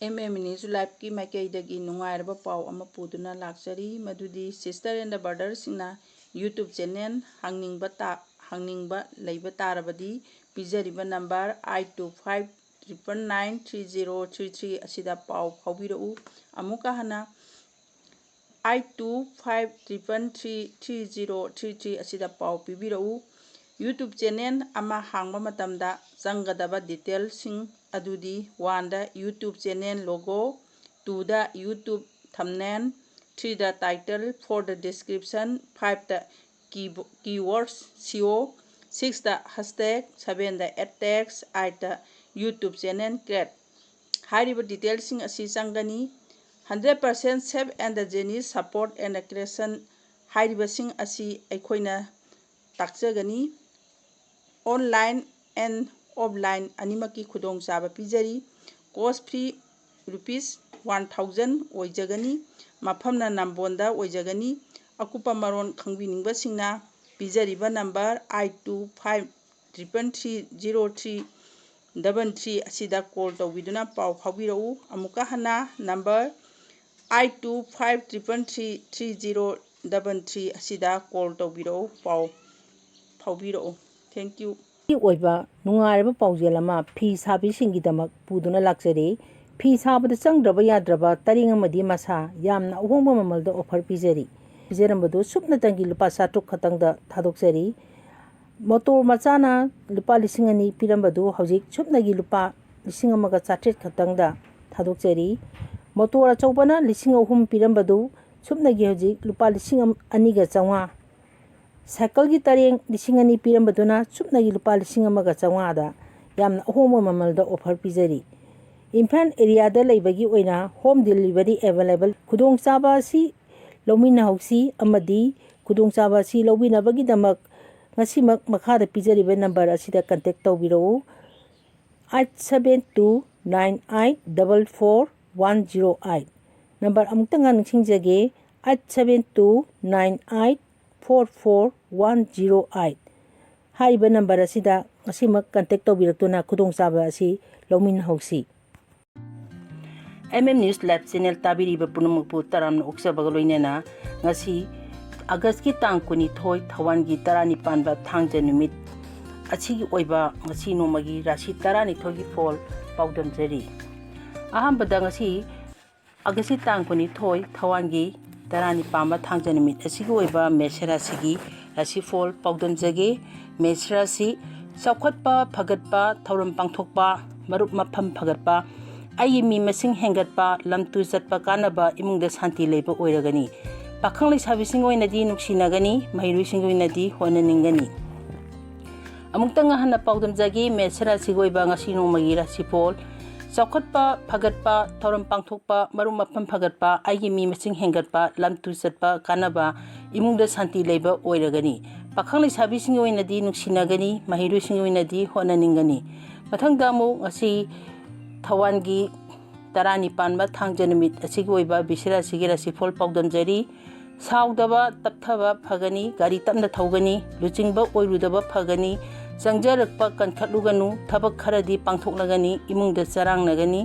News Live ki maikaidagi nungairaba pau ama puduna laksari madudi sister and brother singna YouTube channel hangningba leiba tarabadi pijariba number 8259993033 asida pau phawbirau amuka hana 8259333033 asida pau pibirau YouTube channel ama hangba matamda changadaba detail sing adudi 1 da YouTube channel logo, 2 da YouTube thumbnail, 3 da title, 4 da description, 5 da keywords SEO, 6 da hashtag, 7 da ad text, 8 da YouTube channel create. Hariba detail sing asi changani 100% safe and the genuine support and creation hariba sing asi aikoina takchagani online and offline animaki khudong chaba pijari cost free rupees 1000 oijagani mafamna nambonda oijagani akupa maron khangbiningba singna pijariba number 8253330333 asida call tawbiduna pau phawbirau amuka hana number 8253330333 asida call tawbirau pau phawbirau. Thank you. ओइबा नुंगाइबा पाउजेल अमा फी साबिसिंगिदमक पुदुना लाक्चरी फी साबदा चंगद्रबा याद्रबा तरिंग अमदि मसा यामना अहोंबा ममलदा offer पिजरी पिजरमबदु सुपनतंगी लुपा 7 खतंगदा थादोक्चरी मोटर मचाना लुपा 2,000 पिरमबदु हौजिक सुपनगी लुपा 1,800 खतंगदा थादोक्चरी मोटर अचौबना 3,000 पिरमबदु सुपनगी हौजिक लुपा 2,200 साइकिल की तरेंग 2,000 पीरमबदुना सुपनगी लुपा 1,500 दा यामना अहोंबा ममलदा ऑफर पिजरी इम्फाल एरियादा लैबगी ओइना होम डिलीवरी अवेलेबल खुदोंचाबा सी लौमिना हौसी अमदी खुदोंचाबा सी लौबिनाबगी दमक ngasimak makhada pijariba number asida contact tawbiro 8729844108 number amutanga ningsingjage 8729844108 haiba number asida ngasimak contact tawbiratuna khudongchaba asi lawmin hausi News Live channel tabiriba punumpu taramna uksabaga loinena ngasi August ki tang kuni thoi thawan gi tarani panba thangja numit achi gi oiba ngasi nomagi rashi tarani thoi gi fall paodmjari aham bada ngasi August ki tang kuni thoi thawan gi tarani panba thangja numit achi gi oiba mesera sigi rashi fall paodmjage mesera si saukhatpa phagatpa thoram pangthokpa marup mafam phagatpa ai mi masing hengatpa lamtu chatpa kanaba imungda shanti leiba oiragani पाखंग लेसाबिसिंग ओइनादि नुक्सिनागनी महिरुसिंग ओइनादि होननिंगनी अमुक्तंग हना पाउदमजागी Mesra सिगोइबा ngasi नोमगी राशिफोल चौखटपा फगटपा थौरम पांगथोकपा मरुम मफम फगटपा आइगी मी मसिंग हेंगटपा लमतु चटपा कानाबा इमुंगदा शांति लेबा ओइरगनी पाखंग लेसाबिसिंग ओइनादि नुक्सिनागनी महिरुसिंग ओइनादि होननिंगनी मथंगदा मु ngasi थवानगी tarani panba thangjanumit asigi oiba bisira sigi rasifol paudamjari saudaba tapthaba phagani gari tamna thogani luchingba oirudaba phagani changjarakpa kankhatluganu thabak kharadi pangthoklagani imungda charangnagani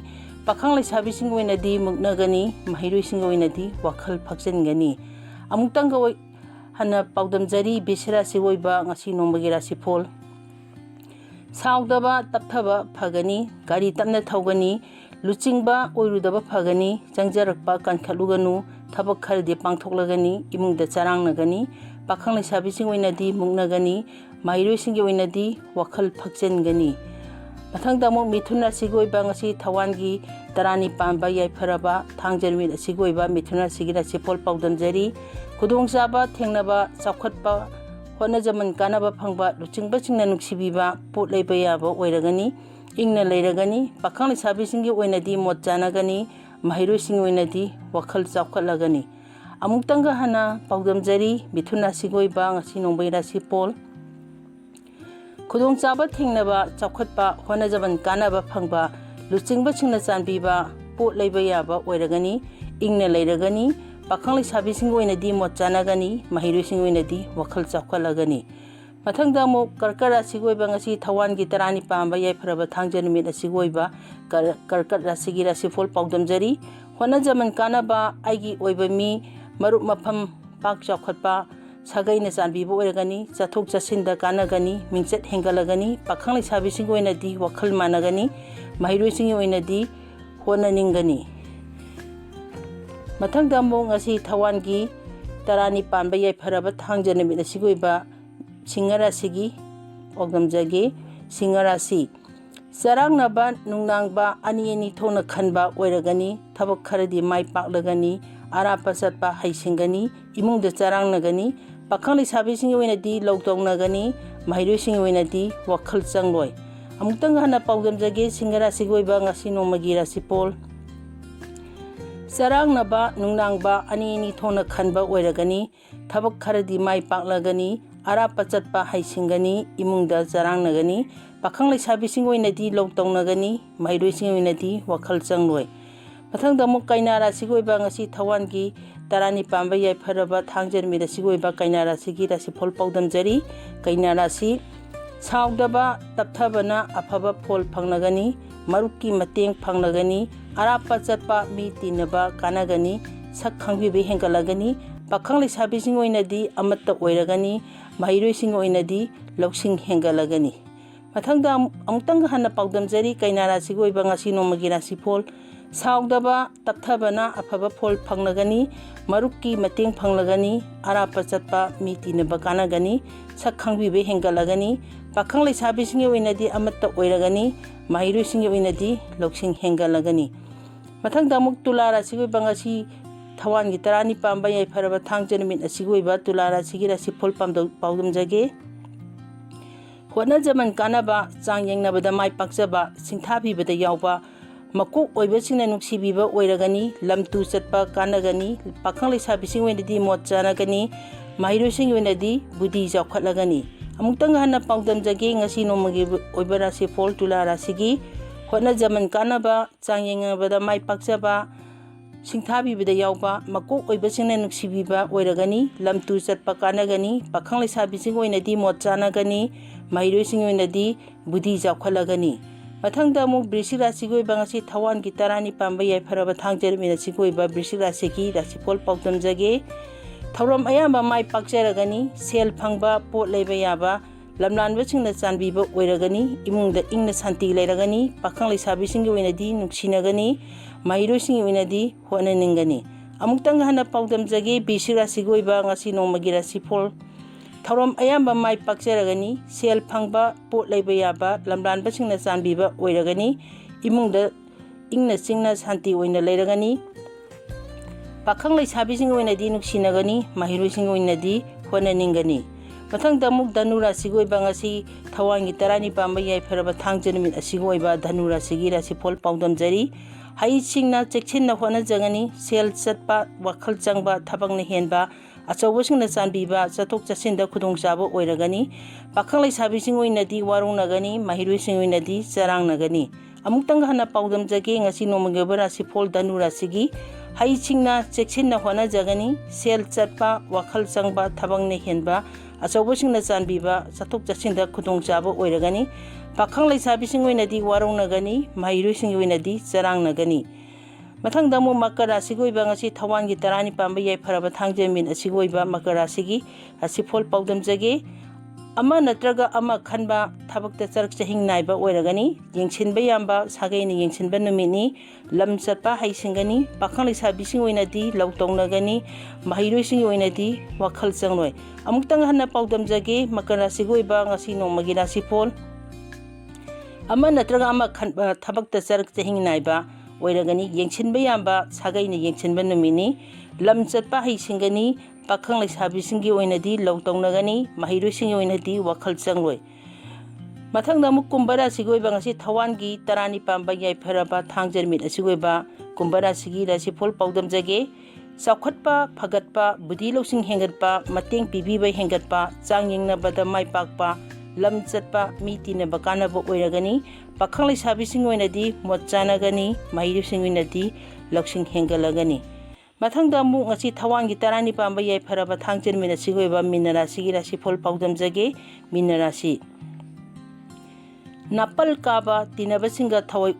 pakhang leisabising oinadi mugnagani mahiruising oinadi wakhal phakjengani amuktang goi hana paudamjari bisira sigi oiba ngasi nomagi rasifol saudaba tapthaba phagani gari tamna thogani luchingba oirudaba phagani changjarakpa kankhaluganu thabak khardi pangthoklagani imungda charangnagani pakhang leisabising oinadi mugnagani mahiruisingi oinadi wakhal phakjengani mathangdamo mithuna sigoiba ngasi thawangi tarani pamba yaipharaba thangjarmi sigoiba mithuna sigira sipol paudamjari khudongchaba thengnaba chawkhatpa honajaman kanaba phangba luchingba chingna nuksibiba pot leiba yaba oiragani ingna leiragani pakhang lesabisingi oinadi motjanagani mahiruising oinadi wakhal chawkhatlagani amuktanga hana paudamjari mithuna sigoiba ngasi nongbai rasipol khudongchaba thengnaba chawkhatpa honajaban kanaba phangba luchingba chingna chanbiba pot leiba yaba oiragani ingna leiragani pakhang lesabising oinadi motjanagani mahiruising oinadi wakhal chawkhatlagani ꯃꯊꯪꯗ ꯑꯃꯨꯛ ꯀꯔꯀꯠ ꯔꯥꯁꯤꯒꯤ ꯑꯣꯏꯕ ꯉꯁꯤ ꯊꯋꯥꯟꯒꯤ ꯇꯔꯥꯅꯤ ꯄꯥꯟꯕ ꯌꯥꯏꯐꯔꯕ ꯊꯥꯡꯖ ꯅꯨꯃꯤꯠ ꯑꯁꯤꯒꯤ ꯑꯣꯏꯕ ꯀꯔꯀꯠ ꯔꯥꯁꯤꯒꯤ ꯔꯥꯁꯤꯐꯣꯜ ꯄꯥꯎꯗꯝꯖꯔꯤ꯫ ꯍꯣꯠꯅꯖꯃꯟ ꯀꯥꯟꯅꯕ ꯑꯩꯒꯤ ꯑꯣꯏꯕ ꯃꯤ ꯃꯔꯨꯞ ꯃꯐꯝ ꯄꯥꯛ ꯆꯥꯎꯈꯠꯄ ꯁꯥꯒꯩꯅ ꯆꯥꯟꯕꯤꯕ ꯑꯣꯏꯔꯒꯅꯤ, ꯆꯠꯊꯣꯛ ꯆꯠꯁꯤꯟꯗ ꯀꯥꯟꯅꯒꯅꯤ, ꯃꯤꯡꯆꯠ ꯍꯦꯟꯒꯠꯂꯒꯅꯤ, ꯄꯥꯈꯪ ꯂꯩꯁꯥꯕꯤꯁꯤꯡꯒꯤ ꯑꯣꯏꯅꯗꯤ ꯋꯥꯈꯜ ꯃꯥꯟꯅꯒꯅꯤ, ꯃꯍꯩꯔꯣꯏꯁꯤꯡꯒꯤ ꯑꯣꯏꯅꯗꯤ ꯍꯣꯠꯅꯅꯤꯡꯒꯅꯤ꯫ ꯃꯊꯪꯗ ꯑꯃꯨꯛ ꯉꯁꯤ ꯊꯋꯥꯟꯒꯤ ꯇꯔꯥꯅꯤ ꯄꯥꯟꯕ ꯌꯥꯏꯐꯔꯕ ꯊꯥꯡꯖ ꯅꯨꯃꯤꯠ ꯑꯁꯤꯒꯤ ꯑꯣꯏꯕ ꯁꯤꯡꯍ ꯔꯥꯁꯤꯒꯤ ꯄꯥꯎꯗꯝꯖꯒꯦ꯫ ꯁꯤꯡꯍ ꯔꯥꯁꯤ ꯆꯔꯥꯡꯅꯕ ꯅꯨꯡꯅꯥꯡꯕ ꯑꯅꯤ ꯊꯣꯛꯅ ꯈꯟꯕ ꯑꯣꯏꯔꯒꯅꯤ, ꯊꯕꯛ ꯈꯔꯗꯤ ꯃꯥꯏ ꯄꯥꯛꯂꯒꯅꯤ, ꯑꯔꯥꯞꯄ ꯆꯠꯄ ꯍꯩꯁꯤꯡꯒꯅꯤ, ꯏꯃꯨꯡꯗ ꯆꯔꯥꯡꯅꯒꯅꯤ, ꯄꯥꯈꯪ ꯂꯩꯁꯥꯕꯤꯁꯤꯡꯒꯤ ꯑꯣꯏꯅꯗꯤ ꯂꯧ ꯇꯧꯅꯒꯅꯤ, ꯃꯍꯩꯔꯣꯏꯁꯤꯡꯒꯤ ꯑꯣꯏꯅꯗꯤ ꯋꯥꯈꯜ ꯆꯪꯂꯣꯏ꯫ ꯑꯃꯨꯛꯇꯪ ꯍꯟꯅ ꯄꯥꯎꯗꯝꯖꯒꯦ ꯁꯤꯡꯍ ꯔꯥꯁꯤꯒꯤ ꯑꯣꯏꯕ ꯉꯁꯤ ꯅꯣꯡꯃꯒꯤ ꯔꯥꯁꯤꯐꯣꯜ꯫ ꯆꯔꯥꯡꯅꯕ ꯅꯨꯡꯅꯥꯡꯕ ꯑꯅꯤ ꯊꯣꯛꯅ ꯈꯟꯕ ꯑꯣꯏꯔꯒꯅꯤ, ꯊꯕꯛ ꯈꯔꯗꯤ ꯃꯥꯏ ꯄꯥꯛꯂꯒꯅꯤ, ꯑꯔꯥꯞꯄ ꯆꯠꯄ ꯍꯩꯁꯤꯡꯒꯅꯤ, ꯏꯃꯨꯡꯗ ꯆꯔꯥꯡꯅꯒꯅꯤ, ꯄꯥꯈꯪ ꯂꯩꯁꯥꯕꯤꯁꯤꯡꯒꯤ ꯑꯣꯏꯅꯗꯤ ꯂꯧ ꯇꯧꯅꯒꯅꯤ, ꯃꯍꯩꯔꯣꯏꯁꯤꯡꯒꯤ ꯑꯣꯏꯅꯗꯤ ꯋꯥꯈꯜ ꯆꯪꯂꯣꯏ꯫ ꯃꯊꯪꯗ ꯑꯃꯨꯛ ꯀꯩꯅꯥ ꯔꯥꯁꯤꯒꯤ ꯑꯣꯏꯕ ꯉꯁꯤ ꯊꯋꯥꯟꯒꯤ ꯇꯔꯥꯅꯤ ꯄꯥꯟꯕ ꯌꯥꯏꯐꯔꯕ ꯊꯥꯡꯖ ꯅꯨꯃꯤꯠ ꯑꯁꯤꯒꯤ ꯑꯣꯏꯕ ꯀꯩꯅꯥ ꯔꯥꯁꯤꯒꯤ ꯔꯥꯁꯤꯐꯣꯜ ꯄꯥꯎꯗꯝꯖꯔꯤ꯫ ꯀꯩꯅꯥ ꯔꯥꯁꯤ ꯁꯥꯎꯗꯕ ꯇꯞꯊꯕꯅ ꯑꯐꯕ ꯐꯣꯜ ꯐꯪꯂꯒꯅꯤ, ꯃꯔꯨꯞꯀꯤ ꯃꯇꯦꯡ ꯐꯪꯂꯒꯅꯤ, ꯑꯔꯥꯞꯄ ꯆꯠꯄ ꯃꯤ ꯇꯤꯟꯅꯕ ꯀꯥꯟꯅꯒꯅꯤ, ꯁꯛ ꯈꯪꯕꯤꯕ ꯍꯦꯟꯒꯠꯂꯒꯅꯤ, ꯄꯥꯈꯪ ꯂꯩꯁꯥꯕꯤꯁꯤꯡꯒꯤ ꯑꯣꯏꯅꯗꯤ ꯑꯃꯠꯇ ꯑꯣꯏꯔꯒꯅꯤ, ꯃꯍꯩꯔꯣꯏꯁꯤꯡꯒꯤ ꯑꯣꯏꯅꯗꯤ ꯂꯧꯁꯤꯡ ꯍꯦꯟꯒꯠꯂꯒꯅꯤ꯫ ꯃꯊꯪꯗ ꯑꯃꯨꯛꯇꯪ ꯍꯟꯅ ꯄꯥꯎꯗꯝꯖꯔꯤ ꯀꯩꯅꯥ ꯔꯥꯁꯤꯒꯤ ꯑꯣꯏꯕ ꯉꯁꯤ ꯅꯣꯡꯃꯒꯤ ꯔꯥꯁꯤꯐꯣꯜ꯫ ꯁꯥꯎꯗꯕ ꯇꯞꯊꯕꯅ ꯑꯐꯕ ꯐꯣꯜ ꯐꯪꯂꯒꯅꯤ, ꯃꯔꯨꯞꯀꯤ ꯃꯇꯦꯡ ꯐꯪꯂꯒꯅꯤ, ꯑꯔꯥꯞꯄ ꯆꯠꯄ ꯃꯤ ꯇꯤꯟꯅꯕ ꯀꯥꯟꯅꯒꯅꯤ, ꯁꯛ ꯈꯪꯕꯤꯕ ꯍꯦꯟꯒꯠꯂꯒꯅꯤ, ꯄꯥꯈꯪ ꯂꯩꯁꯥꯕꯤꯁꯤꯡꯒꯤ ꯑꯣꯏꯅꯗꯤ ꯑꯃꯠꯇ ꯑꯣꯏꯔꯒꯅꯤ, ꯃꯍꯩꯔꯣꯏꯁꯤꯡꯒꯤ ꯑꯣꯏꯅꯗꯤ ꯂꯧꯁꯤꯡ ꯍꯦꯟꯒꯠꯂꯒꯅꯤ꯫ ꯃꯊꯪꯗ ꯑꯃꯨꯛ ꯇꯨꯂꯥ ꯔꯥꯁꯤꯒꯤ ꯑꯣꯏꯕ ꯉꯁꯤ ꯊꯋꯥꯟꯒꯤ ꯇꯔꯥꯅꯤ ꯄꯥꯟꯕ ꯌꯥꯏꯐꯔꯕ ꯊꯥꯡꯖ ꯅꯨꯃꯤꯠ ꯑꯁꯤꯒꯤ ꯑꯣꯏꯕ ꯇꯨꯂꯥ ꯔꯥꯁꯤꯒꯤ ꯔꯥꯁꯤꯐꯣꯜ ꯄꯥꯎꯗꯝꯖꯒꯦ꯫ ꯍꯣꯠꯅꯖꯃꯟ ꯀꯥꯟꯅꯕ, ꯆꯥꯡ ꯌꯦꯡꯅꯕꯗ ꯃꯥꯏ ꯄꯥꯛꯆꯕ, ꯁꯤꯡꯊꯥꯕꯤꯕꯗ ꯌꯥꯎꯕ, ꯃꯀꯣꯛ ꯑꯣꯏꯕꯁꯤꯡꯅ ꯅꯨꯡꯁꯤꯕꯤꯕ ꯑꯣꯏꯔꯒꯅꯤ, ꯂꯝ ꯇꯨ ꯆꯠꯄ ꯀꯥꯟꯅꯒꯅꯤ, ꯄꯥꯈꯪ ꯂꯩꯁꯥꯕꯤꯁꯤꯡꯒꯤ ꯑꯣꯏꯅꯗꯤ ꯃꯣꯠ ꯆꯥꯅꯒꯅꯤ, ꯃꯍꯩꯔꯣꯏꯁꯤꯡꯒꯤ ꯑꯣꯏꯅꯗꯤ ꯕꯨꯙꯤ ꯆꯥꯎꯈꯠꯂꯒꯅꯤ꯫ ꯑꯃꯨꯛꯇꯪ ꯍꯟꯅ ꯄꯥꯎꯗꯝꯖꯒꯦ ꯉꯁꯤ ꯅꯣꯡꯃꯒꯤ ꯑꯣꯏꯕ ꯔꯥꯁꯤꯐꯣꯜ ꯇꯨꯂꯥ ꯔꯥꯁꯤꯒꯤ꯫ ꯍꯣꯠꯅꯖꯃꯟ ꯀꯥꯟꯅꯕ, ꯆꯥꯡ ꯌꯦꯡꯅꯕꯗ ꯃꯥꯏ ꯄꯥꯛꯆꯕ, ꯁꯤꯡꯊꯥꯕꯤꯕꯗ ꯌꯥꯎꯕ, ꯃꯀꯣꯛ ꯑꯣꯏꯕꯁꯤꯡꯅ ꯅꯨꯡꯁꯤꯕꯤꯕ ꯑꯣꯏꯔꯒꯅꯤ, ꯂꯝ ꯇꯨ ꯆꯠꯄ ꯀꯥꯟꯅꯒꯅꯤ, パꯈꯪꯂꯩꯁꯥꯕꯤꯁꯤꯡꯒꯤ ꯑꯣꯏꯅꯗꯤ ꯃꯣꯠ ꯆꯥꯅꯒꯅꯤ, ꯃꯍꯩꯔꯣꯏꯁꯤꯡꯒꯤ ꯑꯣꯏꯅꯗꯤ ꯕꯨꯙꯤ ꯆꯥꯎꯈꯠꯂꯒꯅꯤ꯫ ꯃꯊꯪꯗ ꯑꯃꯨꯛ ꯕ꯭ꯔꯤꯁꯤꯛ ꯔꯥꯁꯤꯒꯤ ꯑꯣꯏꯕ ꯉꯁꯤ ꯊꯋꯥꯟꯒꯤ ꯇꯔꯥꯅꯤ ꯄꯥꯟꯕ ꯌꯥꯏꯐꯔꯕ ꯊꯥꯡꯖ ꯅꯨꯃꯤꯠ ꯑꯁꯤꯒꯤ ꯑꯣꯏꯕ ꯕ꯭ꯔꯤꯁꯤꯛ ꯔꯥꯁꯤꯒꯤ ꯔꯥꯁꯤꯐꯣꯜ ꯄꯥꯎꯗꯝꯖꯒꯦ꯫ ꯊꯧꯔꯝ ꯑꯌꯥꯝꯕ ꯃꯥꯏ ꯄꯥꯛꯆꯔꯒꯅꯤ, ꯁꯦꯜ ꯐꯪꯕ, ꯄꯣꯠ ꯂꯩꯕ ꯌꯥꯕ, ꯂꯝꯂꯥꯟꯕꯁꯤꯡꯅ ꯆꯥꯟꯕꯤꯕ ꯑꯣꯏꯔꯒꯅꯤ, ꯏꯃꯨꯡꯗ ꯏꯪꯅ ꯁꯥꯟꯇꯤ ꯂꯩꯔꯒꯅꯤ, ꯄꯥꯈꯪ ꯂꯩꯁꯥꯕꯤꯁꯤꯡꯒꯤ ꯑꯣꯏꯅꯗꯤ ꯅꯨꯡꯁꯤꯅꯒꯅꯤ, ꯃꯍꯩꯔꯣꯏꯁꯤꯡꯒꯤ ꯑꯣꯏꯅꯗꯤ ꯍꯣꯠꯅꯅꯤꯡꯒꯅꯤ꯫ ꯑꯃꯨꯛꯇꯪ ꯍꯟꯅ ꯄꯥꯎꯗꯝꯖꯒꯦ ꯕ꯭ꯔꯤꯁꯤꯛ ꯔꯥꯁꯤꯒꯤ ꯑꯣꯏꯕ ꯉꯁꯤ ꯅꯣꯡꯃꯒꯤ ꯔꯥꯁꯤꯐꯣꯜ꯫ ꯊꯧꯔꯝ ꯑꯌꯥꯝꯕ ꯃꯥꯏ ꯄꯥꯛꯆꯔꯒꯅꯤ, ꯁꯦꯜ ꯐꯪꯕ, ꯄꯣꯠ ꯂꯩꯕ ꯌꯥꯕ, ꯂꯝꯂꯥꯟꯕꯁꯤꯡꯅ ꯆꯥꯟꯕꯤꯕ ꯑꯣꯏꯔꯒꯅꯤ, ꯏꯃꯨꯡꯗ ꯏꯪꯅ ꯆꯤꯡꯅ ꯁꯥꯟꯇꯤ ꯑꯣꯏꯅ ꯂꯩꯔꯒꯅꯤ, ꯄꯥꯈꯪ ꯂꯩꯁꯥꯕꯤꯁꯤꯡꯒꯤ ꯑꯣꯏꯅꯗꯤ ꯅꯨꯡꯁꯤꯅꯒꯅꯤ, ꯃꯍꯩꯔꯣꯏꯁꯤꯡꯒꯤ ꯑꯣꯏꯅꯗꯤ ꯍꯣꯠꯅꯅꯤꯡꯒꯅꯤ꯫ ꯃꯊꯪꯗ ꯑꯃꯨꯛ ꯙꯅꯨ ꯔꯥꯁꯤꯒꯤ ꯑꯣꯏꯕ ꯉꯁꯤ ꯊꯋꯥꯟꯒꯤ ꯇꯔꯥꯅꯤ ꯄꯥꯟꯕ ꯌꯥꯏꯐꯔꯕ ꯊꯥꯡꯖ ꯅꯨꯃꯤꯠ ꯑꯁꯤꯒꯤ ꯑꯣꯏꯕ ꯙꯅꯨ ꯔꯥꯁꯤꯒꯤ ꯔꯥꯁꯤꯐꯣꯜ ꯄꯥꯎꯗꯝꯖꯔꯤ꯫ ꯍꯩꯁꯤꯡꯅ ꯆꯦꯛꯁꯤꯟꯅ ꯍꯣꯠꯅꯖꯒꯅꯤ, ꯁꯦꯜ ꯆꯠꯄ, ꯋꯥꯈꯜ ꯆꯪꯕ, ꯊꯕꯛꯅ ꯍꯦꯟꯕ, ꯑꯆꯧꯕꯁꯤꯡꯅ ꯆꯥꯟꯕꯤꯕ, ꯆꯠꯊꯣꯛ ꯆꯠꯁꯤꯟꯗ ꯈꯨꯗꯣꯡꯆꯥꯕ ꯑꯣꯏꯔꯒꯅꯤ, ꯄꯥꯈꯪ ꯂꯩꯁꯥꯕꯤꯁꯤꯡ ꯑꯣꯏꯅꯗꯤ ꯋꯥꯔꯧꯅꯒꯅꯤ, ꯃꯍꯩꯔꯣꯏꯁꯤꯡ ꯑꯣꯏꯅꯗꯤ ꯆꯔꯥꯡꯅꯒꯅꯤ꯫ ꯑꯃꯨꯛꯇꯪ ꯍꯟꯅ ꯄꯥꯎꯗꯝꯖꯒꯦ ꯉꯁꯤ ꯅꯣꯡꯃꯒꯤ ꯑꯣꯏꯕ ꯔꯥꯁꯤꯐꯣꯜ ꯙꯅꯨ ꯔꯥꯁꯤꯒꯤ꯫ ꯍꯩꯁꯤꯡꯅ ꯆꯦꯛꯁꯤꯟꯅ ꯍꯣꯠꯅꯖꯒꯅꯤ, ꯁꯦꯜ ꯆꯠꯄ, ꯋꯥꯈꯜ ꯆꯪꯕ, ꯊꯕꯛꯅ ꯍꯦꯟꯕ, ꯑꯆꯧꯕꯁꯤꯡꯅ ꯆꯥꯟꯕꯤꯕ, ꯆꯠꯊꯣꯛ ꯆꯠꯁꯤꯟꯗ ꯈꯨꯗꯣꯡꯆꯥꯕ ꯑꯣꯏꯔꯒꯅꯤ, ꯄꯥꯈꯪ ꯂꯩꯁꯥꯕꯤꯁꯤꯡ ꯑꯣꯏꯅꯗꯤ ꯋꯥꯔꯧꯅꯒꯅꯤ, ꯃꯍꯩꯔꯣꯏꯁꯤꯡꯒꯤ ꯑꯣꯏꯅꯗꯤ ꯆꯔꯥꯡꯅꯒꯅꯤ꯫ ꯃꯊꯪꯗ ꯑꯃꯨꯛ ꯃꯀꯔ ꯔꯥꯁꯤꯒꯤ ꯑꯣꯏꯕ ꯉꯁꯤ ꯊꯋꯥꯟꯒꯤ ꯇꯔꯥꯅꯤ ꯄꯥꯟꯕ ꯌꯥꯏꯐꯔꯕ ꯊꯥꯡꯖ ꯅꯨꯃꯤꯠ ꯑꯁꯤꯒꯤ ꯑꯣꯏꯕ ꯃꯀꯔ ꯔꯥꯁꯤꯒꯤ ꯔꯥꯁꯤꯐꯣꯜ ꯄꯥꯎꯗꯝꯖꯒꯦ꯫ ꯑꯃ ꯅꯠꯇ꯭ꯔꯒ ꯑꯃ ꯈꯟꯕ, ꯊꯕꯛꯇ ꯆꯔꯛ ꯆꯍꯤꯡ ナꯏꯕ ꯑꯣꯏꯔꯒꯅꯤ, ꯌꯦꯡꯁꯤꯟꯕ ꯌꯥꯝꯕ, ꯁꯥꯒꯩꯅ ꯌꯦꯡꯁꯤꯟꯕ ꯅꯨꯃꯤꯠꯅꯤ, ꯂꯝ ꯆꯠꯄ ꯍꯩꯁꯤꯡꯒꯅꯤ, ꯄꯥꯈꯪ ꯂꯩꯁꯥꯕꯤꯁꯤꯡ ꯑꯣꯏꯅꯗꯤ ꯂꯧ ꯇꯧꯅꯒꯅꯤ, ꯃꯍꯩꯔꯣꯏꯁꯤꯡꯒꯤ ꯑꯣꯏꯅꯗꯤ ꯋꯥꯈꯜ ꯆꯪꯂꯣꯏ꯫ ꯑꯃꯨꯛꯇꯪ ꯍꯟꯅ ꯄꯥꯎꯗꯝꯖꯒꯦ ꯃꯀꯔ ꯔꯥꯁꯤꯒꯤ ꯑꯣꯏꯕ ꯉꯁꯤ ꯅꯣꯡꯃꯒꯤ ꯔꯥꯁꯤꯐꯣꯜ꯫ ꯑꯃ ꯅꯠꯇ꯭ꯔꯒ ꯑꯃ ꯈꯟꯕ, ꯊꯕꯛꯇ ꯆꯔꯛ ꯆꯍꯤꯡ ナꯏꯕ ꯑꯣꯏꯔꯒꯅꯤ, ꯌꯦꯡꯁꯤꯟꯕ ꯌꯥꯝꯕ, ꯁꯥꯒꯩꯅ ꯌꯦꯡꯁꯤꯟꯕ ꯅꯨꯃꯤꯠꯅꯤ, ꯂꯝ ꯆꯠꯄ ꯍꯩꯁꯤꯡꯒꯅꯤ, ꯄꯥꯈꯪ ꯂꯩꯁꯥꯕꯤꯁꯤꯡꯒꯤ ꯑꯣꯏꯅꯗꯤ ꯂꯧ ꯇꯧꯅꯒꯅꯤ, ꯃꯍꯩꯔꯣꯏꯁꯤꯡꯒꯤ ꯑꯣꯏꯅꯗꯤ ꯋꯥꯈꯜ ꯆꯪꯂꯣꯏ꯫ ꯃꯊꯪꯗ ꯑꯃꯨꯛ ꯀꯨꯝꯚ ꯔꯥꯁꯤꯒꯤ ꯑꯣꯏꯕ ꯉꯁꯤ ꯊꯋꯥꯟꯒꯤ ꯇꯔꯥꯅꯤ ꯄꯥꯟꯕ ꯌꯥꯏꯐꯔꯕ ꯊꯥꯡꯖ ꯅꯨꯃꯤꯠ ꯑꯁꯤꯒꯤ ꯑꯣꯏꯕ ꯀꯨꯝꯚ ꯔꯥꯁꯤꯒꯤ ꯔꯥꯁꯤꯐꯣꯜ ꯄꯥꯎꯗꯝꯖꯒꯦ꯫ ꯆꯥꯎꯈꯠꯄ, ꯐꯒꯠꯄ, ꯕꯨꯙꯤ ꯂꯧꯁꯤꯡ ꯍꯦꯟꯒꯠꯄ, ꯃꯇꯦꯡ ꯄꯤꯕꯤꯕ ꯍꯦꯟꯒꯠꯄ, ꯆꯥꯡ ꯌꯦꯡꯅꯕꯗ ꯃꯥꯏ ꯄꯥꯛꯄ, ꯂꯝ ꯆꯠꯄ, ꯃꯤ ꯇꯤꯟꯅꯕ ꯀꯥꯟꯅꯕ ꯑꯣꯏꯔꯒꯅꯤ, ꯄꯥꯈꯪ ꯂꯩꯁꯥꯕꯤꯁꯤꯡ ꯑꯣꯏꯅꯗꯤ ꯃꯣꯠ ꯆꯥꯅꯒꯅꯤ, ꯃꯍꯩꯔꯣꯏꯁꯤꯡ ꯑꯣꯏꯅꯗꯤ ꯂꯧꯁꯤꯡ ꯍꯦꯟꯒꯠꯂꯒꯅꯤ꯫ ꯃꯊꯪꯗ ꯑꯃꯨꯛ ꯉꯁꯤ ꯊꯋꯥꯟꯒꯤ 12 ꯄꯥꯟꯕ ꯌꯥꯏꯐꯔꯕ ꯊꯥꯡꯖ ꯅꯨꯃꯤꯠ ꯑꯁꯤꯒꯤ ꯑꯣꯏꯕ ꯃꯤꯅ ꯔꯥꯁꯤꯒꯤ ꯔꯥꯁꯤꯐꯣꯜ ꯄꯥꯎꯗꯝꯖꯒꯦ꯫ ꯃꯤꯅ ꯔꯥꯁꯤ ꯅꯥꯄꯜ ꯀꯥꯕ ꯇꯤꯟꯅꯕꯁꯤꯡꯒ ꯊꯋꯣꯏ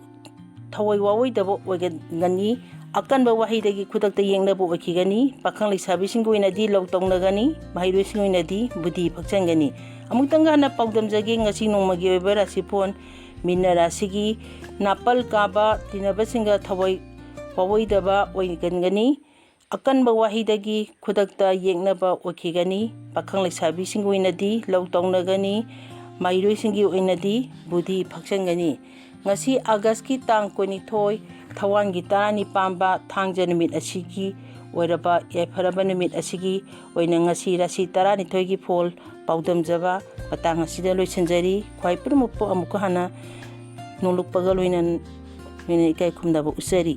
ꯋꯥꯑꯣꯏꯗꯕ ꯑꯣꯏꯒꯅꯤ꯫ ꯑꯀꯟꯕ ꯋꯥꯍꯩꯗꯒꯤ ꯈꯨꯗꯛꯇ ꯌꯦꯡꯅꯕ ꯑꯣꯏꯈꯤꯒꯅꯤ꯫ ꯄꯥꯈꯪ ꯂꯩꯁꯥꯕꯤꯁꯤꯡꯒꯤ ꯑꯣꯏꯅꯗꯤ ꯂꯧ ꯇꯧꯅꯒꯅꯤ꯫ ꯃꯍꯩꯔꯣꯏꯁꯤꯡꯒꯤ ꯑꯣꯏꯅꯗꯤ ꯕꯨꯙꯤ ꯐꯛꯆꯟꯒꯅꯤ꯫ ꯑꯃꯨꯛꯇꯪꯒ ꯍꯟꯅ ꯄꯥꯎꯗꯝꯖꯒꯦ ꯉꯁꯤ ꯅꯣꯡꯃꯒꯤ ꯑꯣꯏꯕ ꯔꯥꯁꯤꯐꯣꯜ ꯃꯤꯅ ꯔꯥꯁꯤꯒꯤ ꯅꯥꯄꯜ ꯀꯥꯕ ꯇꯤꯟꯅꯕꯁꯤꯡꯒ ꯊꯋꯣꯏ ꯋꯥꯑꯣꯏꯗꯕ ꯑꯣꯏꯒꯅꯤ꯫ ꯑꯀꯟꯕ ꯋꯥꯍꯩꯗꯒꯤ ꯈꯨꯗꯛꯇ ꯌꯦꯛꯅꯕ ꯑꯣꯏꯈꯤꯒꯅꯤ꯫ ꯄꯥꯈꯪ ꯂꯩꯁꯥꯕꯤꯁꯤꯡꯒꯤ ꯑꯣꯏꯅꯗꯤ ꯂꯧ ꯇꯧꯅꯒꯅꯤ꯫ ꯃꯍꯩꯔꯣꯏꯁꯤꯡꯒꯤ ꯑꯣꯏꯅꯗꯤ ꯕꯨꯙꯤ ꯐꯛꯆꯟꯒꯅꯤ꯫ ꯉꯁꯤ ꯑꯥꯒꯁꯀꯤ ꯇꯥꯡ 22 ꯊꯋꯥꯟꯒꯤ 12 ꯄꯥꯟꯕ ꯊꯥꯡꯖ ꯅꯨꯃꯤꯠ ꯑꯁꯤꯒꯤ ꯑꯣꯏꯔꯕ ꯌꯥꯏꯐꯔꯕ ꯅꯨꯃꯤꯠ ꯑꯁꯤꯒꯤ ꯑꯣꯏꯅ ꯉꯁꯤ ꯔꯥꯁꯤ 12ꯒꯤ ꯐꯣꯜ ꯄꯥꯎꯗꯝꯖꯕ ꯃꯇꯥꯡ ꯑꯁꯤꯗ ꯂꯣꯏꯁꯤꯟꯖꯔꯤ꯫ ꯈ꯭ꯋꯥꯏ ꯄꯨꯝꯅꯃꯛꯄꯨ ꯑꯃꯨꯛꯀ ꯍꯟꯅ ꯅꯣꯡꯂꯨꯛꯄꯒ ꯂꯣꯏꯅꯅ ꯏꯀꯥꯏ ꯈꯨꯝꯅꯕ ꯎꯠꯆꯔꯤ꯫